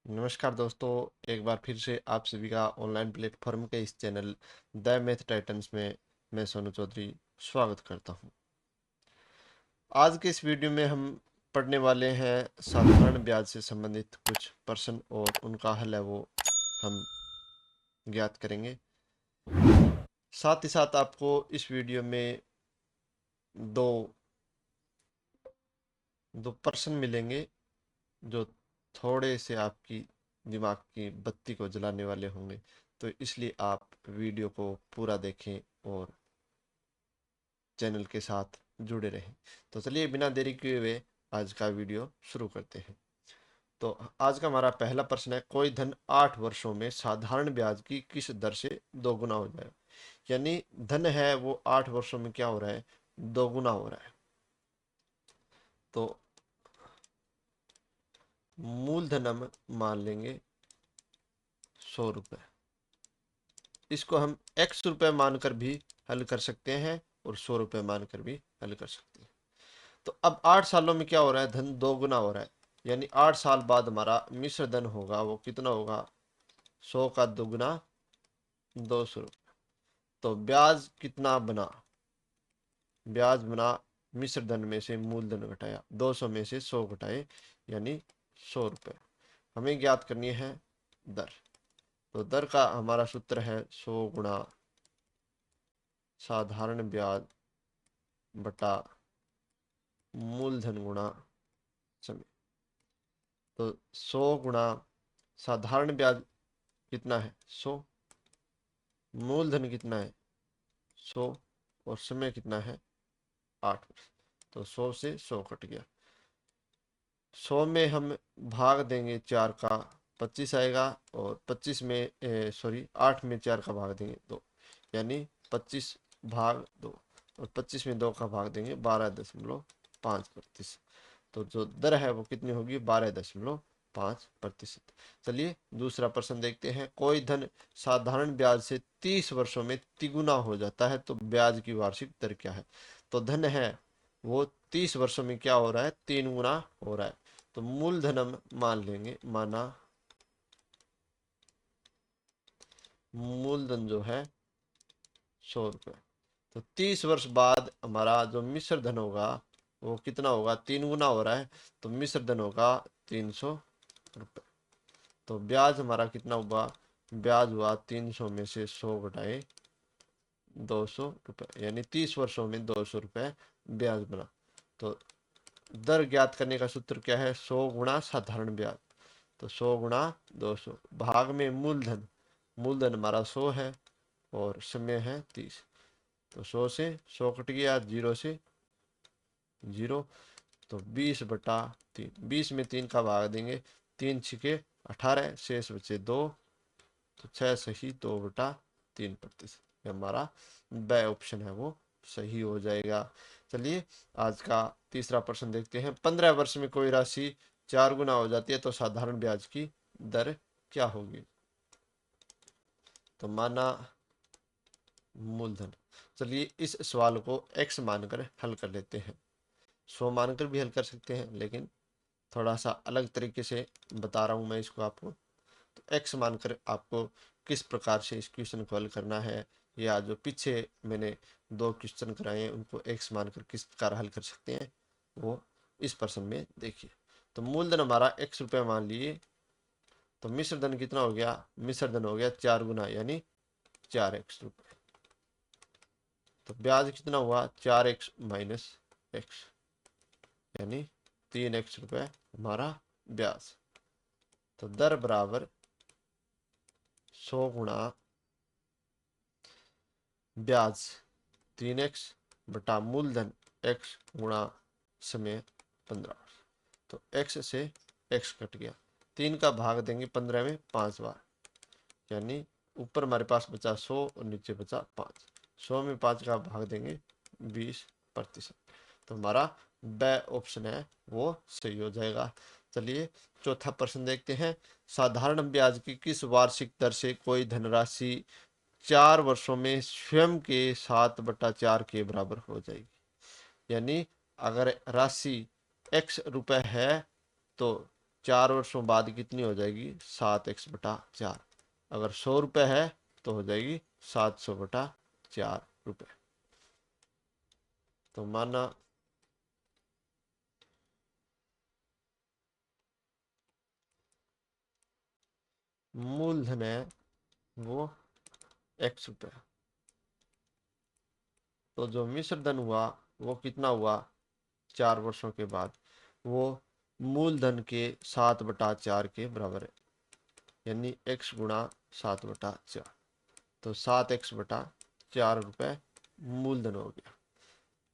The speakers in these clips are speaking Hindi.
नमस्कार दोस्तों, एक बार फिर से आप सभी का ऑनलाइन प्लेटफॉर्म के इस चैनल द मैथ टाइटन्स में मैं सोनू चौधरी स्वागत करता हूं। आज के इस वीडियो में हम पढ़ने वाले हैं साधारण ब्याज से संबंधित कुछ प्रश्न और उनका हल है वो हम ज्ञात करेंगे। साथ ही साथ आपको इस वीडियो में दो दो प्रश्न मिलेंगे जो थोड़े से आपकी दिमाग की बत्ती को जलाने वाले होंगे, तो इसलिए आप वीडियो को पूरा देखें और चैनल के साथ जुड़े रहें। तो चलिए बिना देरी किए हुए आज का वीडियो शुरू करते हैं। तो आज का हमारा पहला प्रश्न है, कोई धन 8 वर्षों में साधारण ब्याज की किस दर से दोगुना हो जाएगा। यानी धन है वो 8 वर्षों में क्या हो रहा है, दोगुना हो रहा है। तो मूलधन हम मान लेंगे 100 रुपए। इसको हम x रुपए मानकर भी हल कर सकते हैं और 100 रुपए मानकर भी हल कर सकते हैं। तो अब 8 सालों में क्या हो रहा है, धन दोगुना हो रहा है। यानी 8 साल बाद हमारा मिश्र धन होगा वो कितना होगा, 100 का दुगना 200 रुपये। तो ब्याज कितना बना, ब्याज बना मिश्र धन में से मूलधन घटाया, 200 में से 100 घटाए यानी 100 रुपये। हमें ज्ञात करनी है दर। तो दर का हमारा सूत्र है 100 गुणा साधारण ब्याज बटा मूलधन गुणा समय। तो 100 गुणा साधारण ब्याज कितना है 100, मूलधन कितना है 100 और समय कितना है 8। तो 100 से 100 कट गया। 100 में हम भाग देंगे 4 का 25 आएगा, और 25 में सॉरी 8 में 4 का भाग देंगे 2, यानी 25 भाग 2, और 25 में 2 का भाग देंगे 12.5%। तो जो दर है वो कितनी होगी, 12.5%। चलिए दूसरा प्रश्न देखते हैं, कोई धन साधारण ब्याज से 30 वर्षों में तिगुना हो जाता है तो ब्याज की वार्षिक दर क्या है। तो धन है वो 30 वर्षों में क्या हो रहा है, 3 गुना हो रहा है। तो मूलधन हम मान लेंगे, माना मूलधन जो है 100 रुपये। तो 30 वर्ष बाद हमारा जो मिश्र धन होगा वो कितना होगा, 3 गुना हो रहा है, तो मिश्र धन होगा 300 रुपये। तो ब्याज हमारा कितना हुआ, ब्याज हुआ 300 में से 100 घटाए 200 रुपये, यानी 30 वर्षों में 200 रुपये ब्याज बना। तो दर ज्ञात करने का सूत्र क्या है, 100 गुणा साधारण ब्याज। तो 100 गुणा 200 भाग में मूलधन, मूलधन हमारा 100 है और समय है 30। तो 100 से 100 कट गया, 0 से 0। तो 20/3, 20 में 3 का भाग देंगे, 3 छिके 18, शेष बचे 2। तो 6 सही 2/3%। ये हमारा ब ऑप्शन है वो सही हो जाएगा। चलिए आज का तीसरा प्रश्न देखते हैं, 15 वर्ष में कोई राशि 4 गुना हो जाती है तो साधारण ब्याज की दर क्या होगी। तो माना मूलधन, चलिए इस सवाल को x मानकर हल कर लेते हैं। 100 मानकर भी हल कर सकते हैं, लेकिन थोड़ा सा अलग तरीके से बता रहा हूं मैं इसको आपको। तो x मानकर आपको किस प्रकार से इस क्वेश्चन को हल करना है, या जो पीछे मैंने 2 क्वेश्चन कराए हैं उनको x मानकर किस प्रकार हल कर सकते हैं, वो इस प्रश्न में देखिए। तो मूलधन हमारा x रुपये मान लिए, तो मिश्र धन कितना हो गया, मिश्र धन हो गया 4 गुना यानी 4x रुपये। तो ब्याज कितना हुआ, 4x माइनस x, यानी 3x रुपये हमारा ब्याज। तो दर बराबर 100 गुणा ब्याज 3x बटा मूलधन x गुणा समय 15। तो x से x कट गया, 3 का भाग देंगे 15 में 5 बार, यानी ऊपर हमारे पास बचा 100 और नीचे बचा 5। 100 में 5 का भाग देंगे 20%। तो हमारा ब ऑप्शन है वो सही हो जाएगा। चलिए चौथा प्रश्न देखते हैं, साधारण ब्याज की किस वार्षिक दर से कोई धनराशि 4 वर्षों में स्वयं के 7/4 के बराबर हो जाएगी। यानी अगर राशि x रुपए है तो 4 वर्षों बाद कितनी हो जाएगी? 7x/4। अगर 100 रुपये है तो हो जाएगी 700/4 रुपये। तो माना मूलधन है वो x रुपये, तो जो मिश्र धन हुआ वो कितना हुआ? 4 वर्षों के बाद वो मूलधन के 7/4 के बराबर है, यानी x गुणा 7/4। तो 7x/4 रुपये मूलधन हो गया।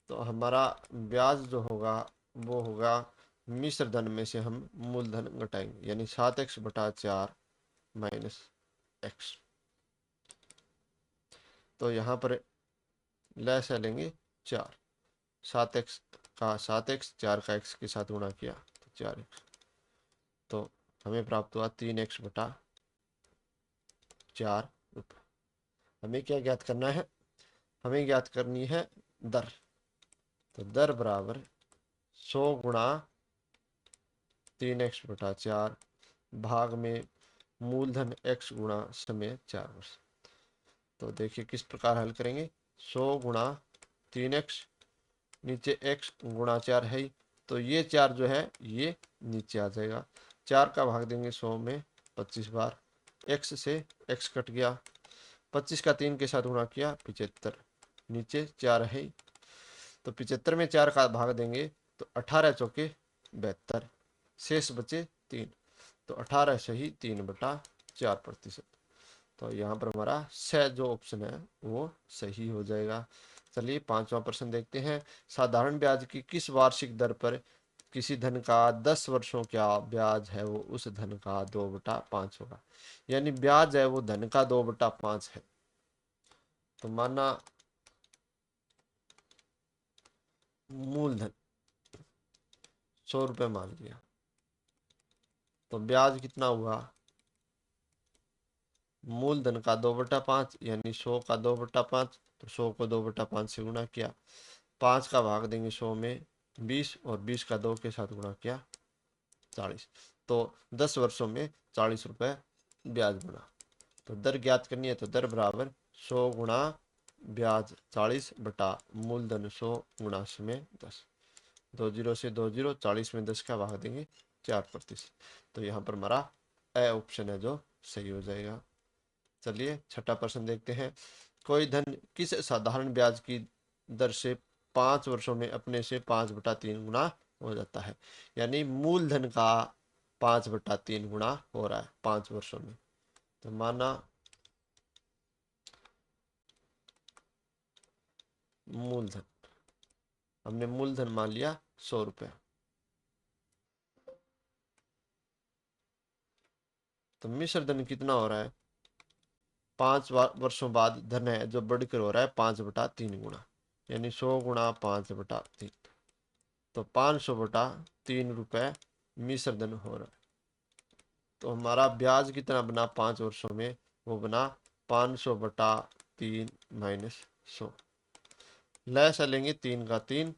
तो हमारा ब्याज जो होगा वो होगा मिश्र धन में से हम मूलधन घटाएंगे, यानी 7x/4 माइनस x। तो यहाँ पर लेस लेंगे 4, 7x का 7x, 4 का x के साथ गुणा किया तो 4x। तो हमें प्राप्त हुआ 3x/4 रुपये। हमें क्या ज्ञात करना है? हमें ज्ञात करनी है दर। तो दर बराबर 100 गुणा 3x/4 भाग में मूलधन x गुणा समय 4 वर्ष। तो देखिए किस प्रकार हल करेंगे। 100 गुणा 3x, नीचे x गुणा 4 है, तो ये 4 जो है ये नीचे आ जाएगा। 4 का भाग देंगे 100 में 25 बार, x से x कट गया, 25 का 3 के साथ गुणा किया 75, नीचे 4 है, तो 75 में 4 का भाग देंगे तो 18 चौके 72, शेष बचे 3, तो 18 से ही 3/4%। तो यहाँ पर हमारा स जो ऑप्शन है वो सही हो जाएगा। चलिए 5वां प्रश्न देखते हैं। साधारण ब्याज की किस वार्षिक दर पर किसी धन का 10 वर्षों का ब्याज है वो उस धन का 2/5 होगा। यानी ब्याज है वो धन का 2/5 है। तो माना मूलधन 100 रुपये मान लिया, तो ब्याज कितना हुआ? मूलधन का 2/5 यानी 100 का 2/5, तो 100 को 2/5 से गुणा किया, 5 का भाग देंगे 100 में 20, और 20 का 2 के साथ गुणा किया 40, तो 10 वर्षों में 40 रुपये ब्याज बना। तो दर ज्ञात करनी है, तो दर बराबर 100 गुणा ब्याज 40 बटा मूलधन 100 गुणा समय 10। 2 जीरो से 2 जीरो, 40 में 10 का भाग देंगे 4%। तो यहाँ पर हमारा ए ऑप्शन है जो सही हो जाएगा। चलिए 6ठा प्रश्न देखते हैं। कोई धन किस साधारण ब्याज की दर से 5 वर्षों में अपने से 5/3 गुना हो जाता है। यानी मूलधन का 5/3 गुना हो रहा है 5 वर्षों में। तो माना मूलधन, हमने मूलधन मान लिया 100 रुपये, तो मिश्र धन कितना हो रहा है? 5 वर्षों बाद धन है जो बढ़कर हो रहा है 5/3 गुना, यानी 100 गुणा 5/3, तो 500/3 रुपये मिश्र धन हो रहा है। तो हमारा ब्याज कितना बना 5 वर्षों में? वो बना 500/3 माइनस 100। लैस लेंगे 3 का 3,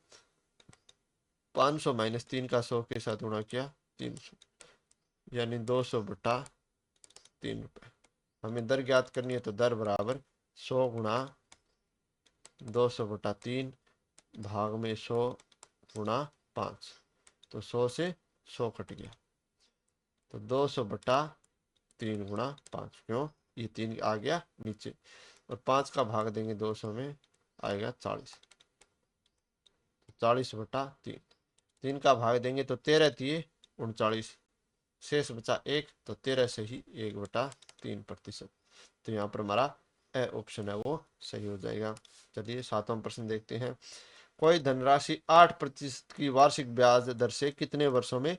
500 माइनस 3 का 100 के साथ गुणा किया 300, यानी 200/3 रुपये। हमें दर ज्ञात करनी है, तो दर बराबर 100 गुणा 200/3 भाग में 100 गुणा 5, तो 100 से 100 कट गया, तो 200/3 गुणा 5, क्यों ये 3 आ गया नीचे, और 5 का भाग देंगे 200 में आएगा 40, 40/3, 3 का भाग देंगे तो 13 3 39, शेष बचा 1, तो 13 से ही 1/3%। तो यहाँ पर हमारा ए ऑप्शन है वो सही हो जाएगा। चलिए 7वां प्रश्न देखते हैं। कोई धनराशि 8% की वार्षिक ब्याज दर से कितने वर्षों में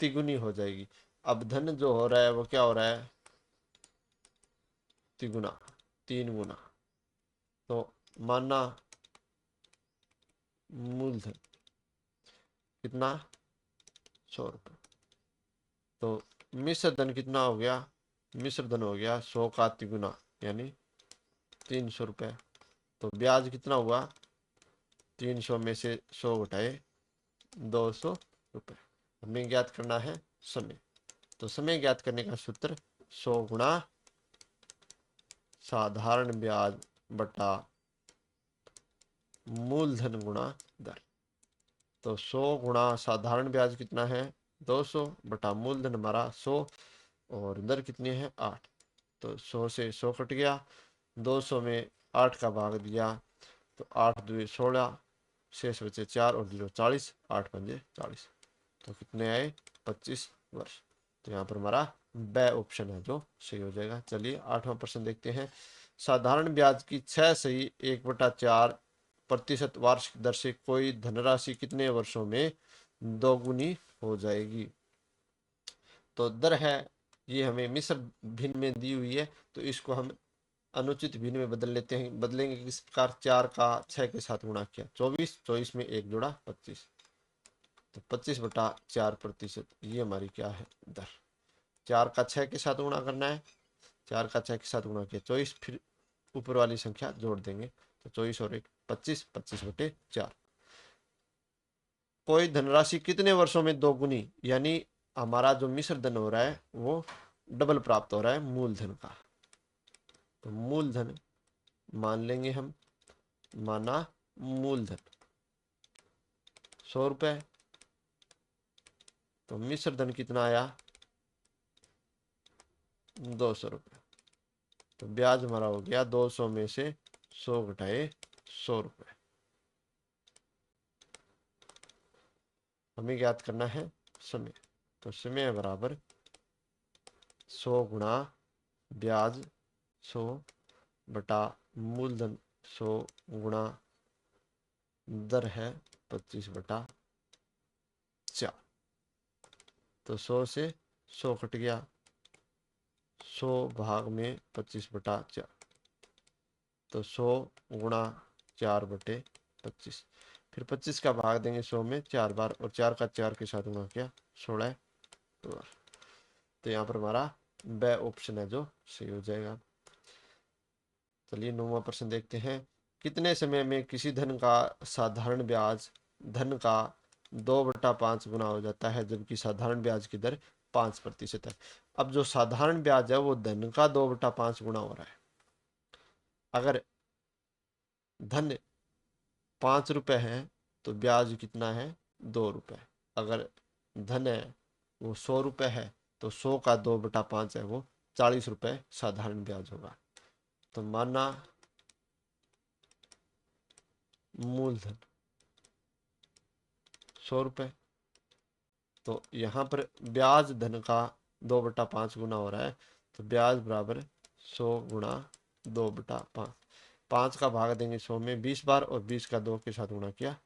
तिगुनी हो जाएगी? अब धन जो हो रहा है वो क्या हो रहा है? तिगुना, 3 गुना। तो माना मूलधन कितना? 100 रुपये। तो मिश्र धन कितना हो गया? मिश्र धन हो गया 100 का तिगुना, यानी 300 रुपये। तो ब्याज कितना हुआ? 300 में से 100 घटाए 200 रुपये। हमें ज्ञात करना है समय। तो समय ज्ञात करने का सूत्र 100 गुणा साधारण ब्याज बटा मूलधन गुणा दर। तो 100 गुणा साधारण ब्याज कितना है 200 बटा मूलधन हमारा 100 और दर कितनी है 8। तो 100 से 100 कट गया, 200 में 8 का भाग दिया तो 8 2 16, शेष बचे 4 और 0 40, 8 पंजे 40। तो कितने आए 25 वर्ष। तो यहाँ पर हमारा ब ऑप्शन है जो सही हो जाएगा। चलिए 8वां प्रश्न देखते हैं। साधारण ब्याज की 6 सही 1/4% वार्षिक दर से कोई धनराशि कितने वर्षों में दोगुनी हो जाएगी। तो दर है ये हमें मिश्र भिन्न में दी हुई है, तो इसको हम अनुचित भिन्न में बदल लेते हैं। बदलेंगे किस प्रकार, 4 का 6 के साथ गुणा किया 24, 24 में 1 जोड़ा 25, तो 25/4%, ये हमारी क्या है दर। 4 का 6 के साथ गुणा करना है, 4 का 6 के साथ गुणा किया 24, फिर ऊपर वाली संख्या जोड़ देंगे तो 24 और 1 25, 25/4। कोई धनराशि कितने वर्षों में दोगुनी, यानी हमारा जो मिश्र धन हो रहा है वो डबल प्राप्त हो रहा है मूलधन का। तो मूलधन मान लेंगे हम, माना मूलधन 100 रुपए, तो मिश्र धन कितना आया 200 रुपए। तो ब्याज हमारा हो गया 200 में से 100 घटाए 100 रुपए। हमें ज्ञात करना है समय। तो समय बराबर 100 गुणा ब्याज 100 बटा मूलधन 100 गुणा दर है 25/4। तो 100 से 100 कट गया, 100 भाग में 25/4, तो 100 गुणा 4/25। फिर 25 का भाग देंगे 100 में 4 बार, और 4 का 4 के साथ गुणा किया 16 बार। तो यहाँ पर हमारा ब ऑप्शन है जो सही हो जाएगा। चलिए 9वां प्रश्न देखते हैं। कितने समय में किसी धन का साधारण ब्याज धन का 2/5 गुना हो जाता है, जबकि साधारण ब्याज की दर 5% है। अब जो साधारण ब्याज है वो धन का 2/5 गुना हो रहा है। अगर धन 5 रुपए है तो ब्याज कितना है 2 रुपए। अगर धन है वो 100 रुपए है तो 100 का 2/5 है वो 40 रुपए साधारण ब्याज होगा। तो माना मूलधन 100 रुपए, तो यहाँ पर ब्याज धन का 2/5 गुना हो रहा है, तो ब्याज बराबर 100 गुणा 2/5। 5 का भाग देंगे 100 में 20 बार, और 20 का 2 के साथ गुणा किया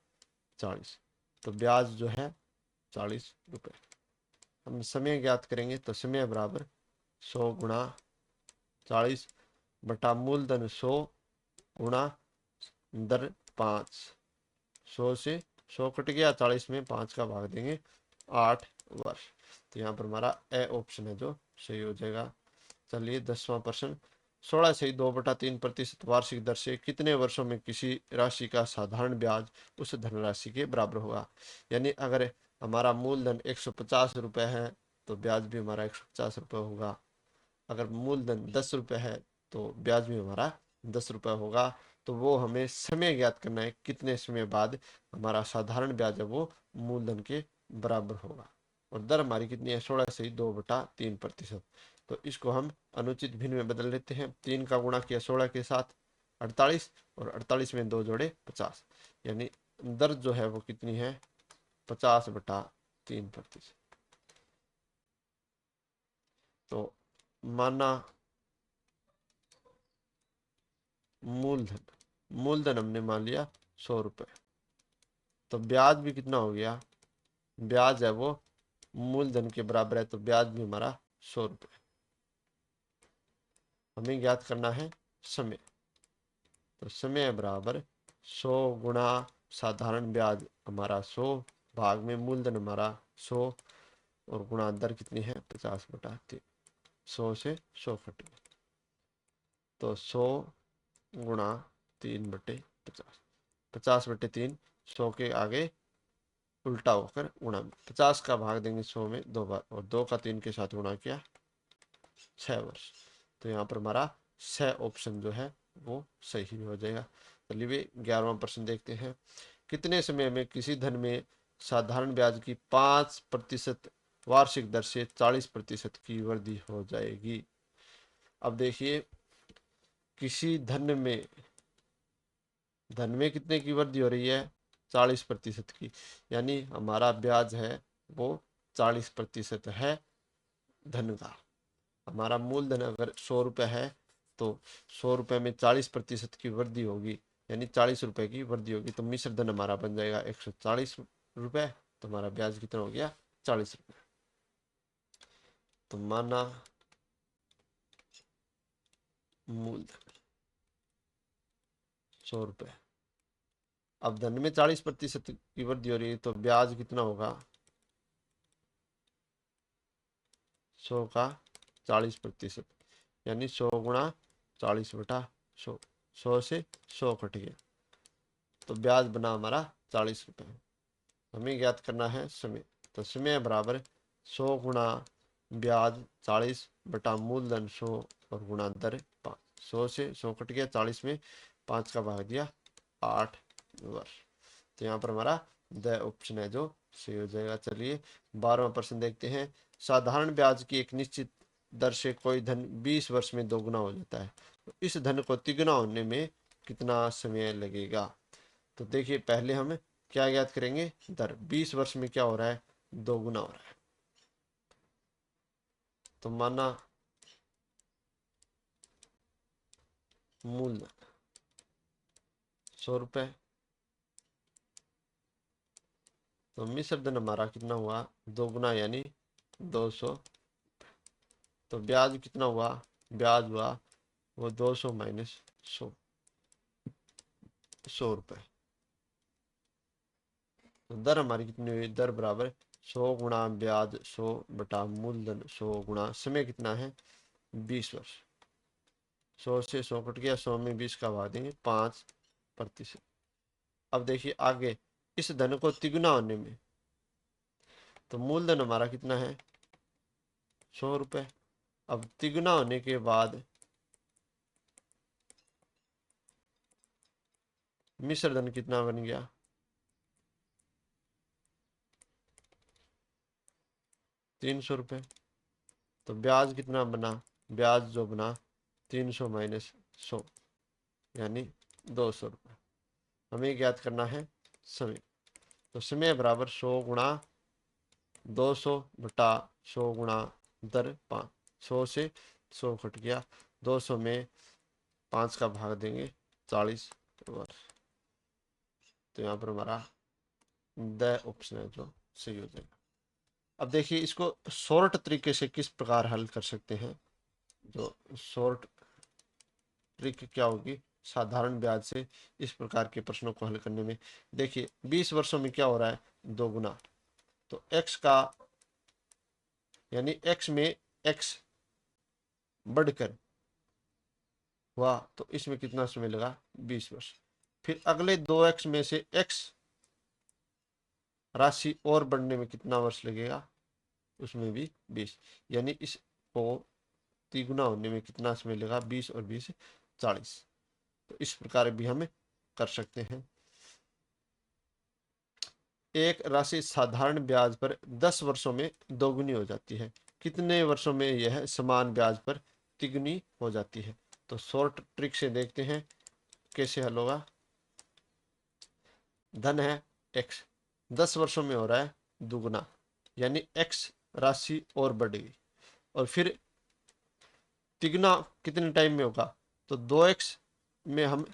40। तो ब्याज जो है 40 रुपए। हम समय ज्ञात करेंगे तो समय बराबर 100 गुणा 40 बटा मूलधन 100 गुणा दर 5। 100 से 100 कट गया, 40 में 5 का भाग देंगे 8 वर्ष। तो यहाँ पर हमारा ए ऑप्शन है जो सही हो जाएगा। चलिए 10वां प्रश्न। 16 से 2/3% वार्षिक दर से कितने वर्षों में किसी राशि का साधारण ब्याज उस धनराशि के बराबर होगा। यानी अगर हमारा मूलधन 150 रुपए है तो ब्याज भी हमारा 150 रुपये होगा। अगर मूलधन 10 रुपए है तो ब्याज भी हमारा 10 रुपये होगा। तो वो हमें समय ज्ञात करना है, कितने समय बाद हमारा साधारण ब्याज है वो मूलधन के बराबर होगा। और दर हमारी कितनी है 16 से 2/3%। तो इसको हम अनुचित भिन्न में बदल लेते हैं। 3 का गुणा किया 16 के साथ 48, और 48 में 2 जोड़े 50, यानी दर जो है वो कितनी है 50/3%। तो माना मूलधन मूलधन हमने मान लिया 100 रुपए, तो ब्याज भी कितना हो गया, ब्याज है वो मूलधन के बराबर है, तो ब्याज भी हमारा 100 रुपए। हमें ज्ञात करना है समय। तो समय बराबर 100 गुणा साधारण ब्याज हमारा 100 भाग में मूलधन हमारा 100, और गुणा दर कितनी है 50/3। 100 से 100 कट गया, तो 100 गुणा 3/50, 50/3। 100 के आगे उल्टा होकर गुणा में, 50 का भाग देंगे 100 में 2 बार और 2 का 3 के साथ गुणा किया 6 वर्ष। तो यहाँ पर हमारा 6 ऑप्शन जो है वो सही हो जाएगा। चलिए 11वां प्रश्न देखते हैं। कितने समय में किसी धन में साधारण ब्याज की 5% वार्षिक दर से 40% की वृद्धि हो जाएगी? अब देखिए, किसी धन में कितने की वृद्धि हो रही है? 40% की, यानी हमारा ब्याज है वो 40% है धन का। हमारा मूलधन अगर 100 रुपये है तो 100 रुपये में 40% की वृद्धि होगी, यानी 40 रुपये की वृद्धि होगी, तो मिश्र धन हमारा बन जाएगा 140 रुपये। तो हमारा ब्याज कितना हो गया? 40 रुपये। तो माना मूलधन 100 रुपये, अब धन में 40% की वृद्धि हो रही है तो ब्याज कितना होगा? 100 का 40%, यानी 100 गुणा 40 बटा 100, 100 से 100 कट गया तो ब्याज बना हमारा 40 रुपये। हमें ज्ञात करना है समय। तो समय बराबर 100 गुणा ब्याज 40 बटा मूलधन 100 और गुणा दर 5। 100 से 100 कट गया, 40 में 5 का भाग दिया 8 वर्ष। तो यहाँ पर हमारा द ऑप्शन है जो सही हो जाएगा। चलिए 12वां प्रश्न देखते हैं। साधारण ब्याज की एक निश्चित दर से कोई धन 20 वर्ष में दोगुना हो जाता है, तो इस धन को तिगुना होने में कितना समय लगेगा? तो देखिए, पहले हम क्या ज्ञात करेंगे? दर। 20 वर्ष में क्या हो रहा है? दोगुना हो रहा है। तो माना मूलधन 100 रुपये, तो मिश्र धन हमारा कितना हुआ? दोगुना, यानी 200। तो ब्याज कितना हुआ? ब्याज हुआ वो 200 माइनस 100, 100 रुपये। तो दर हमारी कितनी हुई? दर बराबर 100 गुणा ब्याज 100 बटा मूलधन 100 गुणा समय कितना है? 20 वर्ष। 100 से 100 कट गया, 100 में 20 का भाग देंगे 5%। अब देखिए आगे, इस धन को तिगुना होने में, तो मूलधन हमारा कितना है? 100 रुपये। अब तिगुना होने के बाद मिश्र धन कितना बन गया? 300 रुपये। तो ब्याज कितना बना? ब्याज जो बना 300 माइनस 100, यानी 200 रुपये। हमें ज्ञात करना है समय। तो समय बराबर 100 गुणा 200 बटा 100 गुणा दर 5। 100 से 100 कट गया, 200 में 5 का भाग देंगे 40 वर्ष। तो यहाँ पर हमारा द ऑप्शन है जो सही हो जाएगा। अब देखिए, इसको शॉर्ट तरीके से किस प्रकार हल कर सकते हैं। जो शॉर्ट ट्रिक क्या होगी साधारण ब्याज से इस प्रकार के प्रश्नों को हल करने में? देखिए 20 वर्षों में क्या हो रहा है? दोगुना। तो x का, यानी x में x बढ़कर हुआ तो इसमें कितना समय लगा? 20 वर्ष। फिर अगले 2x में से x राशि और बढ़ने में कितना वर्ष लगेगा? उसमें भी 20, यानी इसको तिगुना होने में कितना समय लगा? 20 और 20 40। तो इस प्रकार भी हम कर सकते हैं। एक राशि साधारण ब्याज पर 10 वर्षों में दोगुनी हो जाती है, कितने वर्षों में यह समान ब्याज पर तिगुनी हो जाती है? तो शॉर्ट ट्रिक से देखते हैं कैसे हल होगा। धन है x, 10 वर्षों में हो रहा है दुगुना, यानी x राशि और बढ़ गई, और फिर तिगुना कितने टाइम में होगा? तो 2x में हम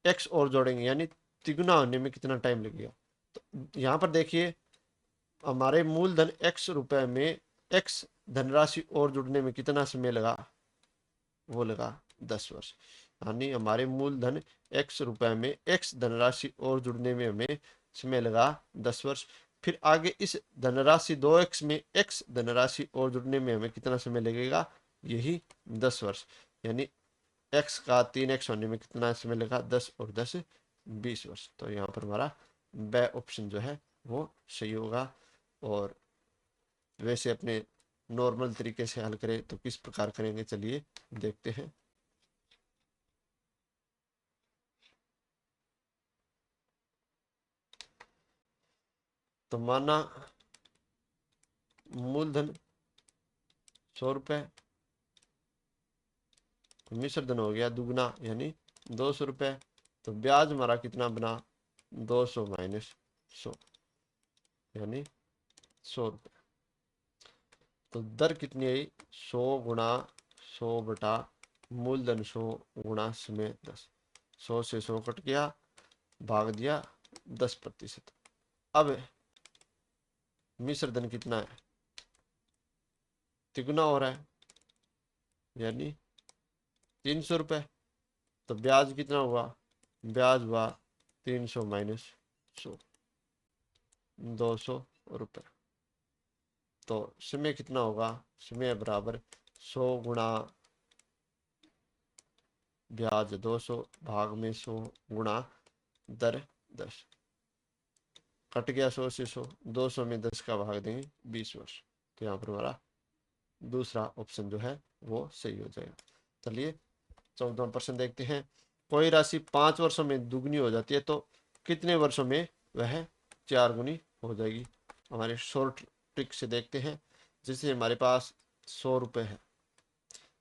x और जोड़ेंगे, यानी तिगुना होने में कितना टाइम लगेगा? तो यहाँ पर देखिए, हमारे मूलधन x रुपए में x धनराशि और जुड़ने में कितना समय लगा? वो लगा 10 वर्ष। यानी हमारे मूलधन x रुपए में x धनराशि और जुड़ने में हमें समय लगा 10 वर्ष। फिर आगे इस धनराशि 2x में x धनराशि और जुड़ने में हमें कितना समय लगेगा? यही 10 वर्ष। यानी x का 3x होने में कितना समय लगा? 10 और 10 20 वर्ष। तो यहाँ पर हमारा ब ऑप्शन जो है वो सही होगा। और वैसे अपने नॉर्मल तरीके से हल करें तो किस प्रकार करेंगे, चलिए देखते हैं। तो माना मूलधन 100 रुपये, मिश्र धन हो गया दुगना यानी 200 रुपये। तो ब्याज हमारा कितना बना, 200 माइनस 100 यानी 100 रुपये। तो दर कितनी आई, 100 गुणा 100 बटा मूलधन 100 गुणा समय 10। 100 से 100 कट गया, भाग दिया 10%। अब मिश्र धन कितना है, तिगुना हो रहा है यानी 300 रुपये। तो ब्याज कितना हुआ, ब्याज हुआ 300 माइनस 100, 200 रुपये। तो समय कितना होगा, समय बराबर 100 गुणा ब्याज 200 भाग में 100 गुणा दर 10। कट गया 100 से 100, 200 में 10 का भाग देंगे 20 वर्ष। तो यहाँ पर हमारा दूसरा ऑप्शन जो है वो सही हो जाएगा। चलिए 14वां प्रश्न देखते हैं। कोई राशि 5 वर्षों में दुगनी हो जाती है तो कितने वर्षों में वह 4 गुनी हो जाएगी। हमारे शॉर्ट ट्रिक से देखते हैं। जैसे हमारे पास 100 रुपये है,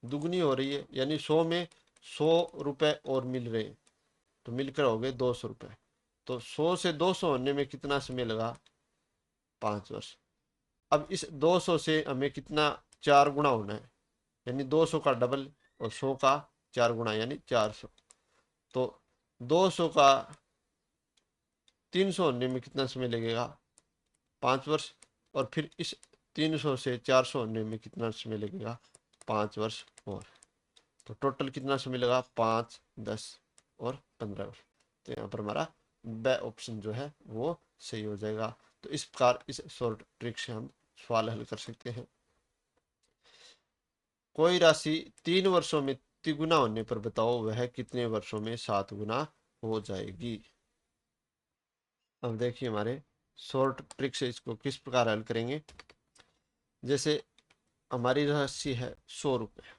दुगनी हो रही है यानी 100 में 100 रुपये और मिल रहे हैं, तो मिलकर हो गए 200 रुपये। तो 100 से 200 होने में कितना समय लगा, 5 वर्ष। अब इस 200 से हमें कितना 4 गुना होना है, यानी 200 का डबल और 100 का 4 गुना यानी 400। तो 200 का 300 होने में कितना समय लगेगा, 5 वर्ष। और फिर इस 300 से 400 होने में कितना समय लगेगा, 5 वर्ष और। तो टोटल कितना समय लगा, 5, 10 और 15 वर्ष। तो यहाँ पर हमारा ब ऑप्शन जो है वो सही हो जाएगा। तो इस प्रकार इस शॉर्ट ट्रिक से हम सवाल हल कर सकते हैं। कोई राशि 3 वर्षों में तिगुना होने पर बताओ वह कितने वर्षों में 7 गुना हो जाएगी। अब देखिए हमारे शॉर्ट ट्रिक से इसको किस प्रकार हल करेंगे। जैसे हमारी राशि है 100 रुपये,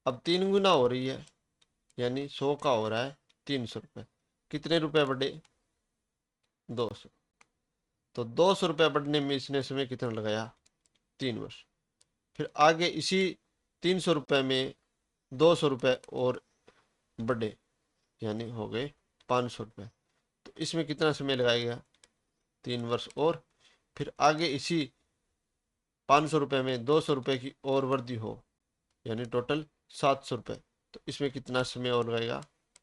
अब 3 गुना हो रही है यानी 100 का हो रहा है 300 रुपये। कितने रुपए बढ़े, 200। तो 200 रुपये बढ़ने में इसने समय कितना लगाया, 3 वर्ष। फिर आगे इसी 300 रुपये में 200 रुपये और बढ़े यानी हो गए 500 रुपये। तो इसमें कितना समय लगाएगा, 3 वर्ष और। फिर आगे इसी 500 रुपये में 200 रुपये की और वृद्धि हो यानी टोटल 700 रुपये। तो इसमें कितना समय और लगेगा,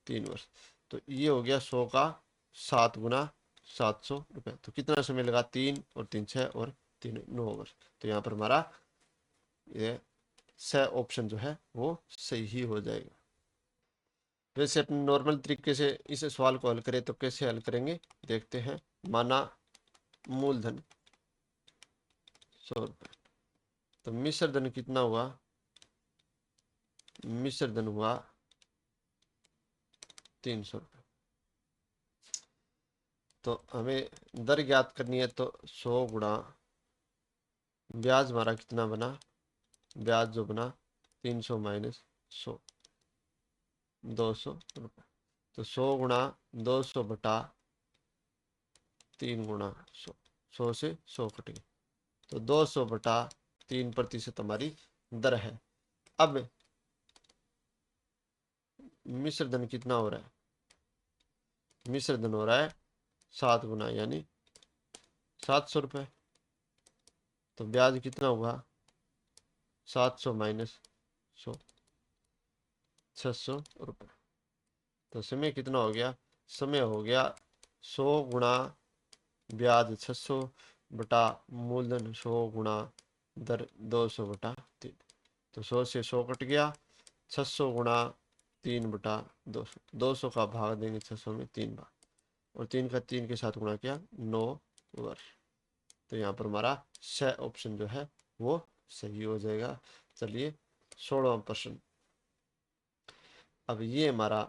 3 वर्ष। तो ये हो गया 100 का 7 गुना 700 रुपये। तो कितना समय लगा, 3 और 3 6 और 3 9 वर्ष। तो यहाँ पर हमारा ये स ऑप्शन जो है वो सही ही हो जाएगा। वैसे अपने नॉर्मल तरीके से इस सवाल को हल करें तो कैसे हल करेंगे देखते हैं। माना मूलधन 100 रुपये, तो मिश्र धन कितना हुआ, मिश्र धन हुआ 300 रुपये। तो हमें दर ज्ञात करनी है, तो 100 गुणा ब्याज हमारा कितना बना, ब्याज जो बना 300 माइनस 100, 200 रुपये। तो 100 गुणा 200 बटा 3 गुणा 100, 100 से 100 कट गए। तो 200 बटा 3% हमारी दर है। अब मिश्र धन कितना हो रहा है, मिश्र धन हो रहा है 7 गुना यानी 700 रुपये। तो ब्याज कितना हुआ, 700 माइनस 100, 600 रुपये। तो समय कितना हो गया, समय हो गया 100 गुणा ब्याज 600 बटा मूलधन 100 गुणा दर 200 बटा 3। तो 100 से 100 कट गया, 600 गुणा 3 बटा 200, 200 का भाग देंगे 600 में 3 बार, और 3 का 3 के साथ गुणा किया 9 वर्ष। तो यहाँ पर हमारा स ऑप्शन जो है वो सही हो जाएगा। चलिए 16वां प्रश्न। अब ये हमारा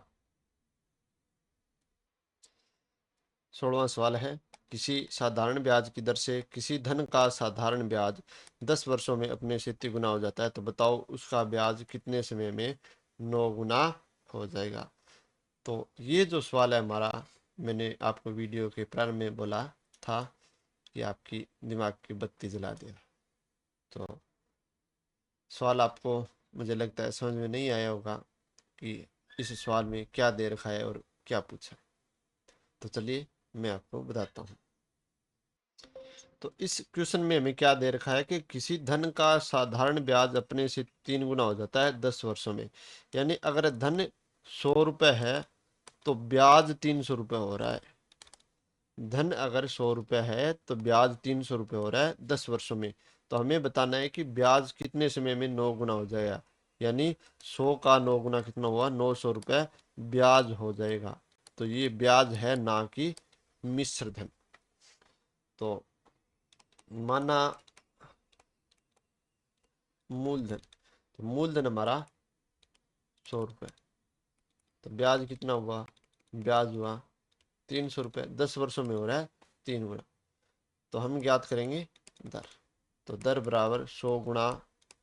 16वां सवाल है। किसी साधारण ब्याज की दर से किसी धन का साधारण ब्याज 10 वर्षों में अपने से तिगुना हो जाता है, तो बताओ उसका ब्याज कितने समय में 9 गुना हो जाएगा। तो ये जो सवाल है हमारा, मैंने आपको वीडियो के प्रारंभ में बोला था कि आपकी दिमाग की बत्ती जला देगा। तो सवाल आपको मुझे लगता है समझ में नहीं आया होगा कि इस सवाल में क्या दे रखा है और क्या पूछा है। तो चलिए मैं आपको बताता हूँ। तो इस क्वेश्चन में हमें क्या दे रखा है कि किसी धन का साधारण ब्याज अपने से 3 गुना हो जाता है 10 वर्षों में। यानी अगर धन 100 रुपये है तो ब्याज 300 रुपये हो रहा है। धन अगर 100 रुपये है तो ब्याज 300 रुपये हो रहा है 10 वर्षों में। तो हमें बताना है कि ब्याज कितने समय में 9 गुना हो जाएगा। यानी 100 का 9 गुना कितना हुआ, 900 रुपये ब्याज हो जाएगा। तो ये ब्याज है, ना कि मिश्र धन। तो माना मूलधन, तो मूलधन हमारा 100 रुपये, तो ब्याज कितना हुआ, ब्याज हुआ 300 रुपये, 10 वर्षों में हो रहा है 3 गुना। तो हम ज्ञात करेंगे दर। तो दर बराबर 100 गुणा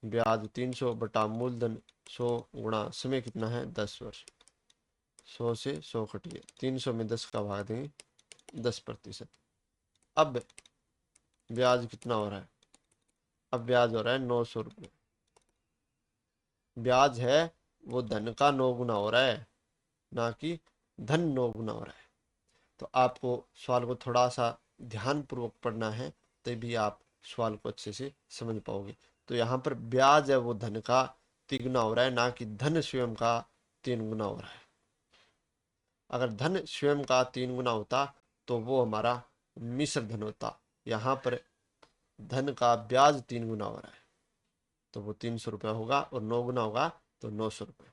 ब्याज 300 बटा मूलधन 100 गुणा समय कितना है 10 वर्ष। 100 से 100 कट गया, 300 में 10 का भाग देंगे 10%। अब ब्याज कितना हो रहा है, अब ब्याज हो रहा है 900 रुपये। ब्याज है वो धन का 9 गुना हो रहा है, ना कि धन 9 गुना हो रहा है। तो आपको सवाल को थोड़ा सा ध्यान पूर्वक पढ़ना है, तभी आप सवाल को अच्छे से समझ पाओगे। तो यहाँ पर ब्याज है वो धन का 3 गुना हो रहा है, ना कि धन स्वयं का 3 गुना हो रहा है। अगर धन स्वयं का 3 गुना होता तो वो हमारा मिश्र धन होता। यहाँ पर धन का ब्याज 3 गुना हो रहा है, तो वो 300 रुपये होगा, और 9 गुना होगा तो 900 रुपये।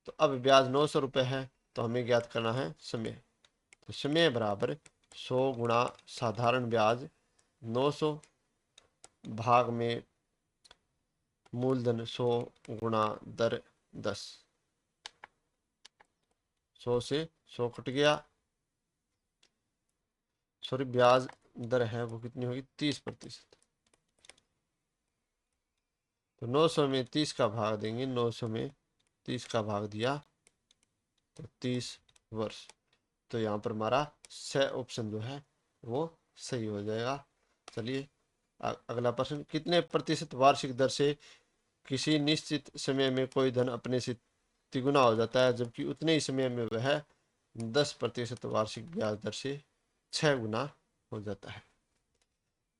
तो अब ब्याज 900 रुपये है, तो हमें ज्ञात करना है समय। तो समय बराबर 100 गुणा साधारण ब्याज 900 भाग में मूलधन 100 गुणा दर 10। 100 से 100 कट गया, सॉरी ब्याज दर है वो कितनी होगी 30%। तो 900 में 30 का भाग देंगे, 900 में 30 का भाग दिया तो 30 वर्ष। तो यहाँ पर हमारा स ऑप्शन जो है वो सही हो जाएगा। चलिए अगला प्रश्न, कितने प्रतिशत वार्षिक दर से किसी निश्चित समय में कोई धन अपने से तिगुना हो जाता है, जबकि उतने ही समय में वह 10% वार्षिक ब्याज दर से 6 गुना हो जाता है।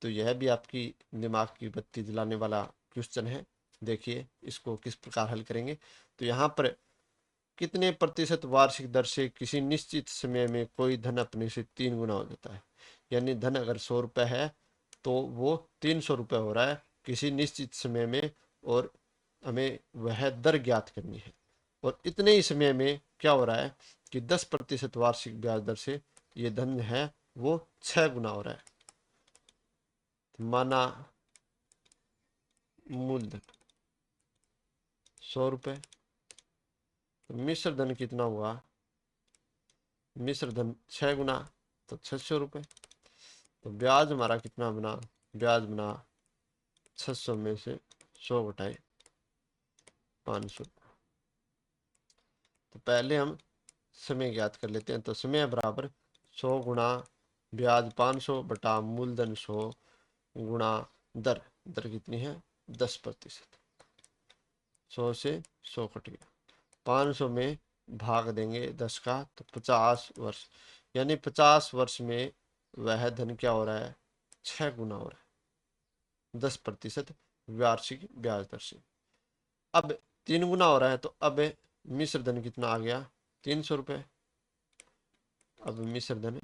तो यह भी आपकी दिमाग की बत्ती जलाने वाला क्वेश्चन है। देखिए इसको किस प्रकार हल करेंगे। तो यहाँ पर कितने प्रतिशत वार्षिक दर से किसी निश्चित समय में कोई धन अपने से 3 गुना हो जाता है। यानी धन अगर 100 रुपये है तो वो 300 रुपये हो रहा है किसी निश्चित समय में, और हमें वह दर ज्ञात करनी है। और इतने ही समय में क्या हो रहा है कि 10% वार्षिक ब्याज दर से ये धन है वो 6 गुना हो रहा है। माना मूलधन 100 रुपये, तो मिश्र धन कितना हुआ, मिश्र धन 6 गुना तो 600 रुपये। तो ब्याज हमारा कितना बना, ब्याज बना 600 में से 100 घटाए 500। तो पहले हम समय ज्ञात कर लेते हैं। तो समय बराबर 100 गुणा ब्याज 500 बटा मूलधन 100 गुणा दर, दर कितनी है 10%। 100 से 100 कट गया, 500 में भाग देंगे 10 का तो 50 वर्ष। यानी 50 वर्ष में वह धन क्या हो रहा है 6 गुना हो रहा है 10% वार्षिक ब्याज दर से। अब 3 गुना हो रहा है, तो अब मिश्र धन कितना आ गया 300 रुपये। अब मिश्र धन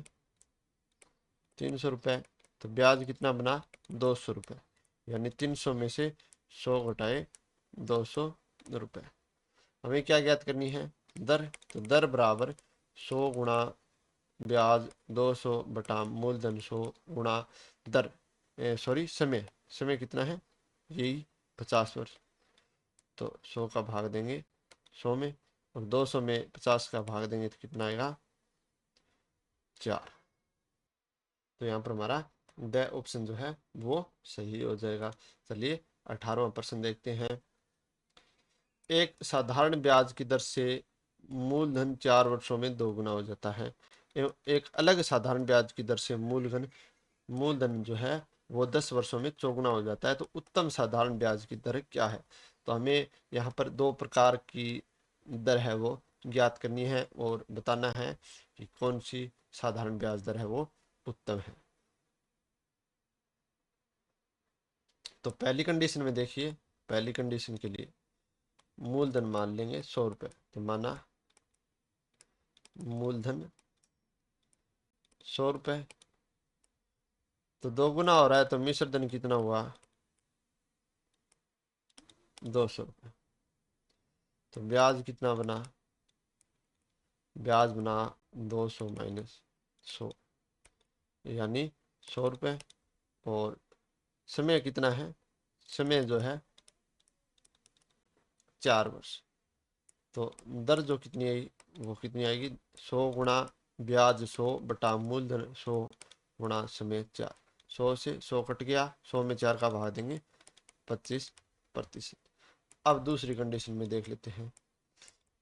300 रुपये, तो ब्याज कितना बना 200 रुपये। यानी 300 में से 100 घटाए 200 रुपये। हमें क्या ज्ञात करनी है दर। तो दर बराबर 100 गुणा ब्याज 200 बटा मूलधन 100 गुणा दर, सॉरी समय, समय कितना है यही 50 वर्ष। तो 100 का भाग देंगे 100 में, और 200 में 50 का भाग देंगे तो कितना आएगा 4। तो यहाँ पर हमारा द ऑप्शन जो है वो सही हो जाएगा। चलिए 18वां प्रश्न देखते हैं। एक साधारण ब्याज की दर से मूलधन 4 वर्षों में दोगुना हो जाता है एवं एक अलग साधारण ब्याज की दर से मूलधन जो है वो 10 वर्षों में चौगुना हो जाता है, तो उत्तम साधारण ब्याज की दर क्या है। तो हमें यहाँ पर दो प्रकार की दर है वो ज्ञात करनी है और बताना है कि कौन सी साधारण ब्याज दर है वो उत्तम है। तो पहली कंडीशन में देखिए, पहली कंडीशन के लिए मूलधन मान लेंगे 100 रुपये, तो माना मूलधन 100 रुपये, तो दोगुना हो रहा है तो मिश्र धन कितना हुआ 200 रुपये। तो ब्याज कितना बना, ब्याज बना 200 माइनस 100 यानी 100 रुपये। और समय कितना है, समय जो है 4 वर्ष। तो दर जो कितनी आई वो कितनी आएगी 100 गुणा ब्याज 100 बटा मूलधन 100 गुणा समय 4। 100 से 100 कट गया, 100 में 4 का भाग देंगे 25%। अब दूसरी कंडीशन में देख लेते हैं।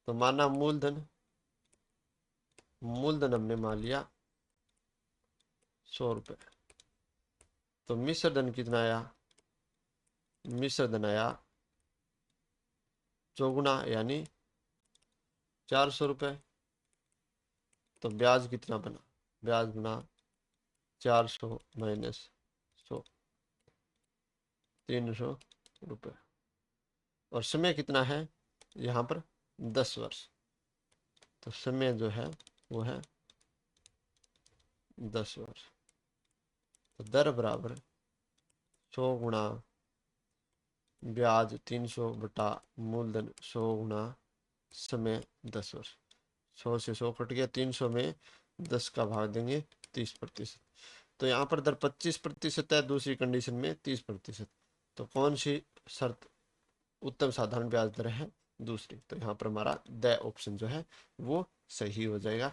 तो माना मूलधन हमने मान लिया 100 रुपये, तो मिश्र धन कितना आया, मिश्र धन आया चौगुना यानी 400 रुपये। तो ब्याज कितना बना, ब्याज बना 400 माइनस 100 300 रुपये। और समय कितना है यहाँ पर 10 वर्ष, तो समय जो है वो है 10 वर्ष। तो दर बराबर 100 गुणा ब्याज 300 बटा मूलधन 100 गुणा समय 10 वर्ष। 100 से 100 कट गया, 300 में 10 का भाग देंगे 30%। तो यहाँ पर दर 25% है, दूसरी कंडीशन में 30%। तो कौन सी शर्त उत्तम साधारण ब्याज दर है, दूसरी। तो यहाँ पर हमारा द ऑप्शन जो है वो सही हो जाएगा।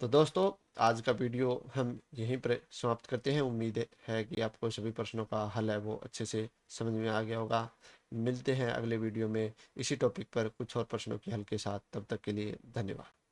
तो दोस्तों आज का वीडियो हम यहीं पर समाप्त करते हैं। उम्मीद है कि आपको सभी प्रश्नों का हल है वो अच्छे से समझ में आ गया होगा। मिलते हैं अगले वीडियो में इसी टॉपिक पर कुछ और प्रश्नों के हल के साथ। तब तक के लिए धन्यवाद।